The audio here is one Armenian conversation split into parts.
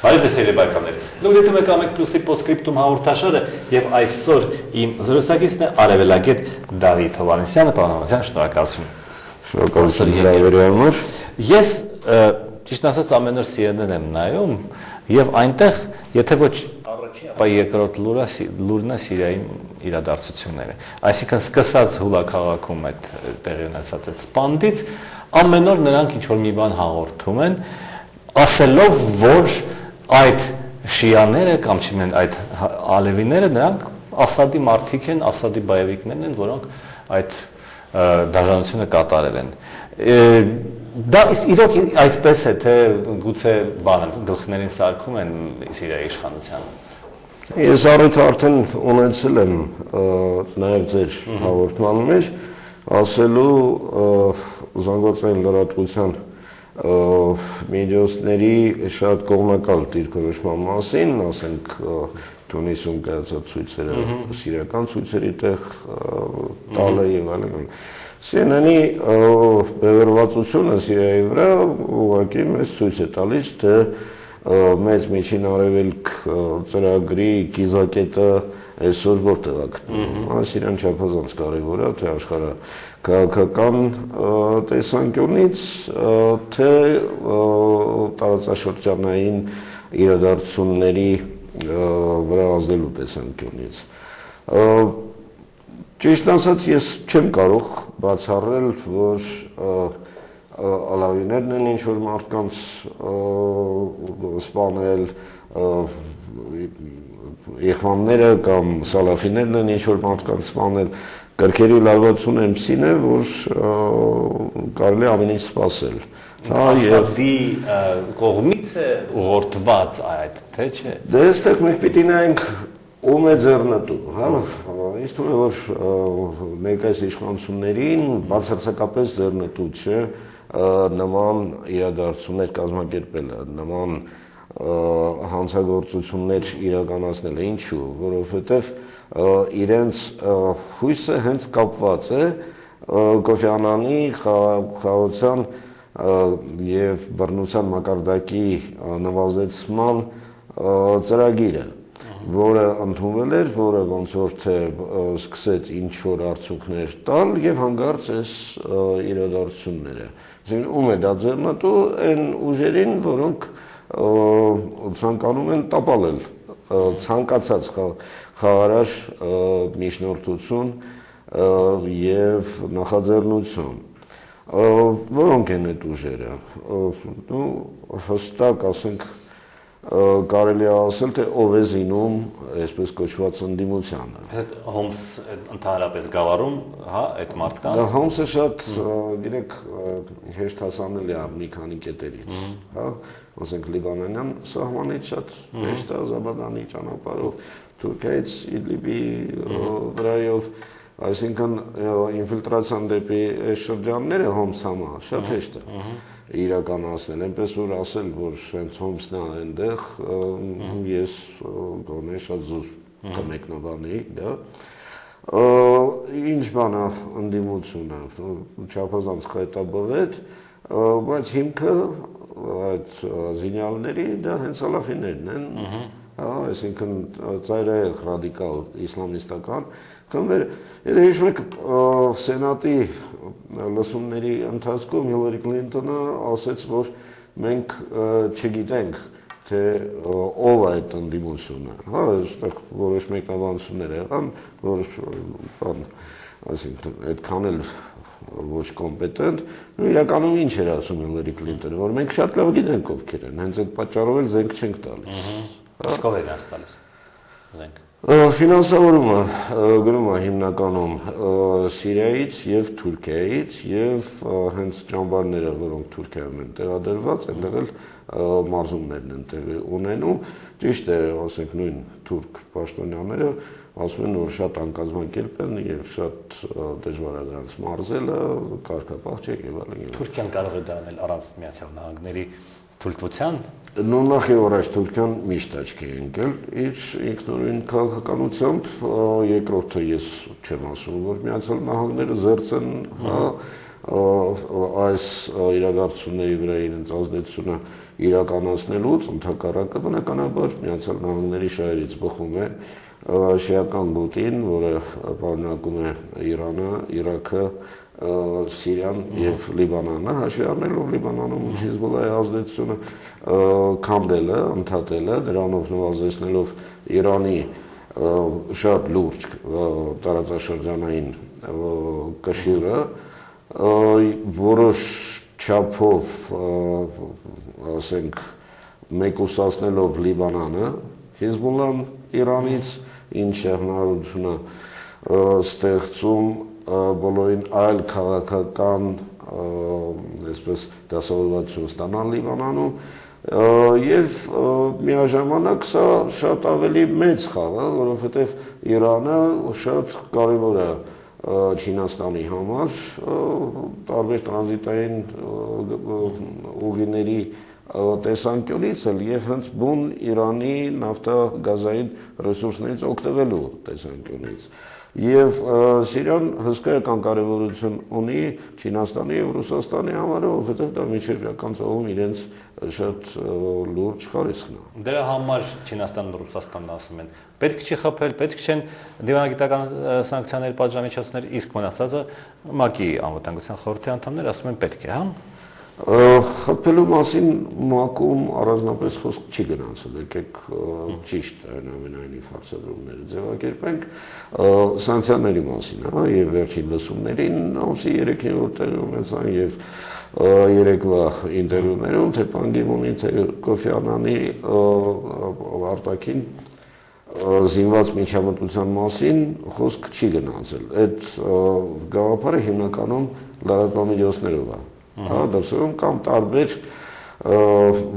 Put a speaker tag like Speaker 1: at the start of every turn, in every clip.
Speaker 1: Բարև ձեզ բարեկամներ։ Դուք դիտում եք Ամեկ Պլյուսի Պոստսկրիպտում հաղորդաշարը եւ այսօր իմ զրուցակիցն է Արևելագետ Դավիթ Հովհաննիսյանը, պարոն Հովհաննիսյան, շնորհակալություն։
Speaker 2: Շնորհակալություն հրավերի համար։
Speaker 1: Ես ճիշտ ասած ամեն օր CNN եմ նայում եւ այնտեղ, եթե ոչ առաջին, ապա երկրորդ լուրն է Սիրիայի իրադարձությունները։ Այսինքն սկսած Հուլա քաղաքում այդ տեղի ունեցած այդ սպանդից ամեն օր նրանք ինչ որ մի բան հաղորդում են, ասելով, որ այդ շիաները կամ չիմեն այդ ալևիները նրանք Ասադի մարդիկ են, Ասադի բայավիկներն են, որոնք այդ դաժանությունը կատարել են։ Դա իրոք այդպես է, թե գուցե բանը գլխներին սարքում են Սիրիայի իշխանությանը։
Speaker 2: Ես առիթ արդեն ունեցել եմ նաև ձեր հաղորդման մեջ ասելու զանգվածային լրատվության մեդիաների շատ կողմնակալ դիրքորոշման մասին, ասենք Թունիսում կայացած ցույցերը, սիրիական ցույցերի տեղ տալը եւ այլն։ CNN-ի բևեռվածությունը Սիրիայի վրա ուղղակի մեզ ցույց է տալիս, թե մեծ միջին արևելք ծրագրի կիզակետը այսօր որտեղ է գտնվում։ Այս իրան չափազանց կարևոր է, թե աշխարհը քաղաքական տեսանկյունից, թե տարածաշրջանային իրադարձությունների վրա ազդելու տեսանկյունից։ Ճիշտ ասած, ես չեմ կարող բացառել, որ ալավիներն են ինչ-որ մարդկանց սպանել, իխվանները կամ սալաֆիներն են ինչ-որ մարդկանց սպանել, կրքերի լարվածություն այնպիսին է, որ կարելի ամեն ինչ սպասել։
Speaker 1: Ասադի կողմից է ուղղորդված այդ, թե չէ։
Speaker 2: Դե այստեղ մենք պիտի նայենք ում է ձեռնտու, հա։ Ինձ թվում է, որ ներկայիս իշխանություններին բացարձակապես ձեռնտու չէ նման իրադարձություններ կազմակերպելը, նման հանցագործություններ իրականացնելը, ինչու, որովհետև իրենց հույսը հենց կապված է Կոֆի Անանի խաղաղության եւ բռնության մակարդակի նվազեցման ծրագիրը, որը ընդունվել էր, որը ոնց որ թե սկսեց ինչ որ արդյունքներ տալ եւ հանգարց այս իրադարձությունները։ Այսինքն ում է դա ձեռնտու այն ուժերին, որոնք ցանկանում են տապալել ցանկացած խաղարար միջնորդություն եւ նախաձեռնություն։ Որոնք են այդ ուժերը։ Դու հստակ ասենք կարելի է ասել, թե ով է զինում այսպես կոչված ընդդիմությանը։
Speaker 1: Այդ Հոմս ընդհանրապես գավառում, հա, այդ մարդկանց։
Speaker 2: Դա Հոմսը շատ, գիտեք, հեշտ հասանելի է մի քանի կետերից, հա, ասենք Լիբանանյան սահմանից շատ հեշտ է Ազաբադանի ճանապարհով, Թուրքիայից Իդլիբի վրայով, այսինքն ինֆիլտրացիան դեպի այս շրջանները Հոմս համար շատ հեշտ է իրականացնել, այնպես որ ասել, որ հենց Հոմսն է այնտեղ, ես գոնե շատ զուր կմեկնաբանի, դա։ Ինչ բան է ընդդիմությունը, չափազանց խայտաբղետ, բայց հիմքը այդ զինյալների դա հենց սալաֆիներն են, այսինքն ծայրահեղ ռադիկալ իսլամիստական խմբեր։ Եթե հիշում եք Սենատի լսումների ընթացքում Հիլարի Քլինտոնը ասաց, որ մենք չգիտենք, թե ով է այդ ընդդիմությունը։ Հա, այստեղ որոշ մեկնաբանություններ եղան, որ այսինքն այդքան էլ ոչ կոմպետենտ, իրականում ինչ էր ասում Հիլարի Քլինտոնը, որ մենք շատ լավ գիտենք ովքեր են, հենց այդ պատճառով էլ զենք չենք տալիս։
Speaker 1: Իսկ ով է դրանց տալիս զենք։
Speaker 2: Ֆինանսավորումը գնում է հիմնականում Սիրիայից եւ Թուրքիայից եւ հենց ճամբարները, որոնք Թուրքիայում են տեղադրված, այնտեղ էլ մարզումներն են տեղի ունենում։ Ճիշտ է, ասենք նույն թուրք պաշտոնյաները ասում են, որ շատ անկազմակերպ են եւ շատ դժվար է դրանց մարզելը, կարգապահ չէ եւ այլն։
Speaker 1: Թուրքիան կարող է դա անել առանց Միացյալ Նահանգների թույլտվության։
Speaker 2: Նախ եւ առաջ Թուրքիան միշտ աչքի է ընկել իր ինքնուրույն քաղաքականությամբ, երկրորդը ես չեմ ասում, որ Միացյալ Նահանգները զերծ են, հա, այս իրադարձությունների վրա իրենց ազդեցությունը իրականացնելուց, ընդհակառակը բնականաբար Միացյալ Նահանգների շահերից բխում է շիական գոտին, որը պարունակում է Իրանը, Իրաքը, Սիրիան եւ Լիբանանը, հաշվի առնելով Լիբանանում Հեզբոլլահի ազդեցությունը, քանդելը, ընդհատելը, դրանով նվազեցնելով Իրանի շատ լուրջ տարածաշրջանային կշիռը, որոշ չափով, ասենք, մեկուսացնելով Լիբանանը, Հեզբոլլահն Իրանից, ինչը հնարավորություն է ստեղծում բոլորին այլ քաղաքական, այսպես դասավորվածություն ստանալ Լիբանանում, եւ միաժամանակ սա շատ ավելի մեծ խաղ է, որովհետեւ Իրանը շատ կարևոր է Չինաստանի համար, տարբեր տրանզիտային ուղիների տեսանկյունից էլ եւ հենց բուն Իրանի նավթագազային ռեսուրսներից օգտվելու տեսանկյունից։ Եվ Սիրիան հսկայական կարևորություն ունի Չինաստանի եւ Ռուսաստանի համար, որովհետեւ դա միջերկրական ծովում իրենց շատ լուրջ խարիսքն է։
Speaker 1: Դրա համար Չինաստանն ու Ռուսաստանն ասում են, պետք չի խփել, պետք չեն դիվանագիտական սանկցիաներ, պատժամիջոցներ, իսկ մնացածը ՄԱԿ-ի անվտանգության խորհրդի անդամներ ասում են պետք է, հա։
Speaker 2: Խփելու մասին ՄԱԿ-ում առանձնապես խոսք չի գնացել, եկեք ճիշտ այնուամենայնիվ հարցադրումները ձևակերպենք, սանկցիաների մասին, հա, եւ վերջին լսումներին ամսի 3-ին որտեղ ունեցան եւ երեկվա ինտերվյուներում թե Պան Գի Մունի, թե Կոֆի Անանի արտաքին զինված միջամտության մասին խոսք չի գնացել։ Այդ գաղափարը հիմնականում լրատվամիջոցներով է։ Հա, դրսում կամ տարբեր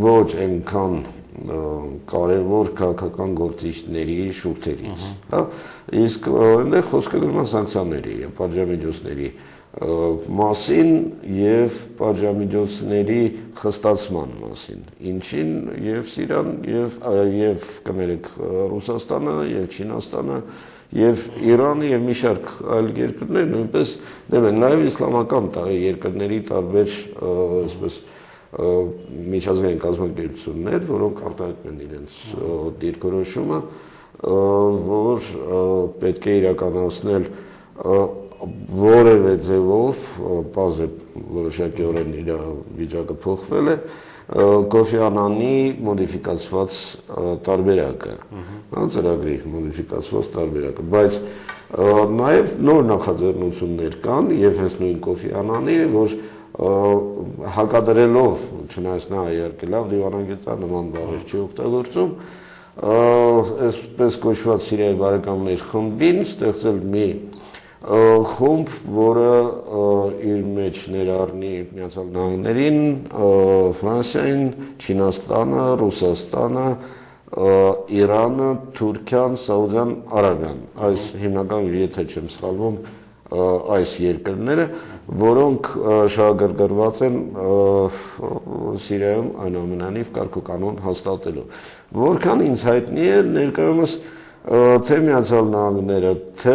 Speaker 2: ոչ այնքան կարևոր քաղաքական գործիչների շուրթերից, հա, իսկ այնտեղ խոսքը գնում է սանկցիաների եւ պատժամիջոցների մասին եւ պատժամիջոցների խստացման մասին, ինչին եւ Սիրիան եւ կներեք Ռուսաստանը եւ Չինաստանը եւ Իրանը եւ մի շարք այլ երկրներ նույնպես դեմ են, նաեւ իսլամական երկրների տարբեր այսպես միջազգային կազմակերպություններ, որոնք արտահայտում են իրենց դիրքորոշումը, որ պետք է իրականացնել որևէ ձևով, բազե որոշակիորեն իր վիճակը փոխվել է, Կոֆի Անանի մոդիֆիկացված տարբերակը, ծրագրի մոդիֆիկացված տարբերակը, բայց նաև նոր նախաձեռնություններ կան եւ հենց նույն Կոֆի Անանի, որ հակադրելով, չնայած նա իհարկե լավ դիվանագիտար նման բառեր չի օգտագործում, այսպես կոչված Սիրիայի բարեկամներ խմբին ստեղծել մի խումբ, որը իր մեջ ներառնի Միացյալ Նահանգներին, Ֆրանսիային, Չինաստանը, Ռուսաստանը, Իրանը, Թուրքիան, Սաուդյան Արաբիան, այս հիմնական, եթե չեմ սխալվում, այս երկրները, որոնք շահագրգռված են Սիրիայում այնուամենայնիվ կարգուկանոն հաստատելու։ Որքան ինձ հայտնի է, ներկայումս թե Միացյալ Նահանգները, թե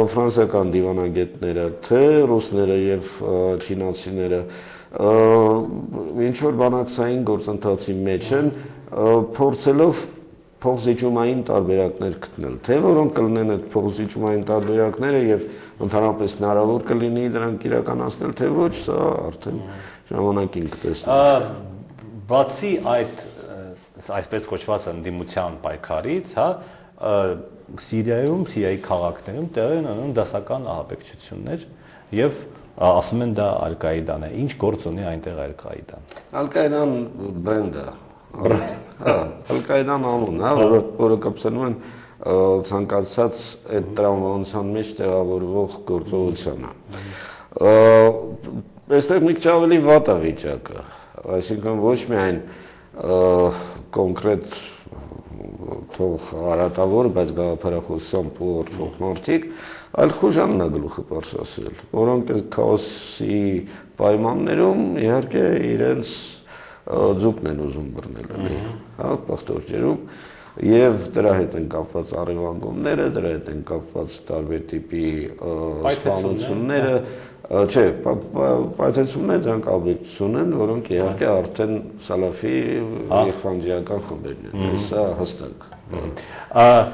Speaker 2: ֆրանսիական դիվանագետները, թե ռուսները եւ չինացիները ինչ որ բանակցային գործընթացի մեջ են, փորձելով փոխզիջումային տարբերակներ գտնել, թե որոնք կլինեն այդ փոխզիջումային տարբերակները եւ ընդհանրապես հնարավոր կլինի դրանք իրականացնել, թե ոչ, սա արդեն ժամանակին կտեսնենք։
Speaker 1: Բացի այդ այսպես կոչված ընդդիմության պայքարից, հա, Սիրիայում, Սիրիայի քաղաքներում տեղի են ունենում դասական ահաբեկչություններ եւ ասում են դա Ալ-Կաիդան է։ Ինչ գործ ունի այնտեղ Ալ-Կաիդան։
Speaker 2: Ալ-Կաիդան բրենդ է։ Հա, Ալ-Կաիդան անուն է, որը կապցնում են ցանկացած այդ տրամաբանության մեջ տեղավորվող գործողությանը։ Այստեղ մի քիչ ավելի վատ է վիճակը, այսինքն ոչ միայն կոնկրետ թող արատավոր, բայց գաղափարախոսությամբ ուղղորդող մարդիկ, այլ խուժանն է գլուխը պարզասել, որոնք այս քաոսի պայմաններում իհարկե իրենց ձուկն են ուզում բռնել, հա, պախտոր ջերում, Եվ դրա հետ են կապված առևանգումները, դրա հետ են կապված տարբեր տիպի սպանությունները, չէ, պայթեցումները դրանք օբյեկտիվություն են, որոնք իհարկե արդեն սալաֆի եւ խանջիական խմբերն են, սա հստակ։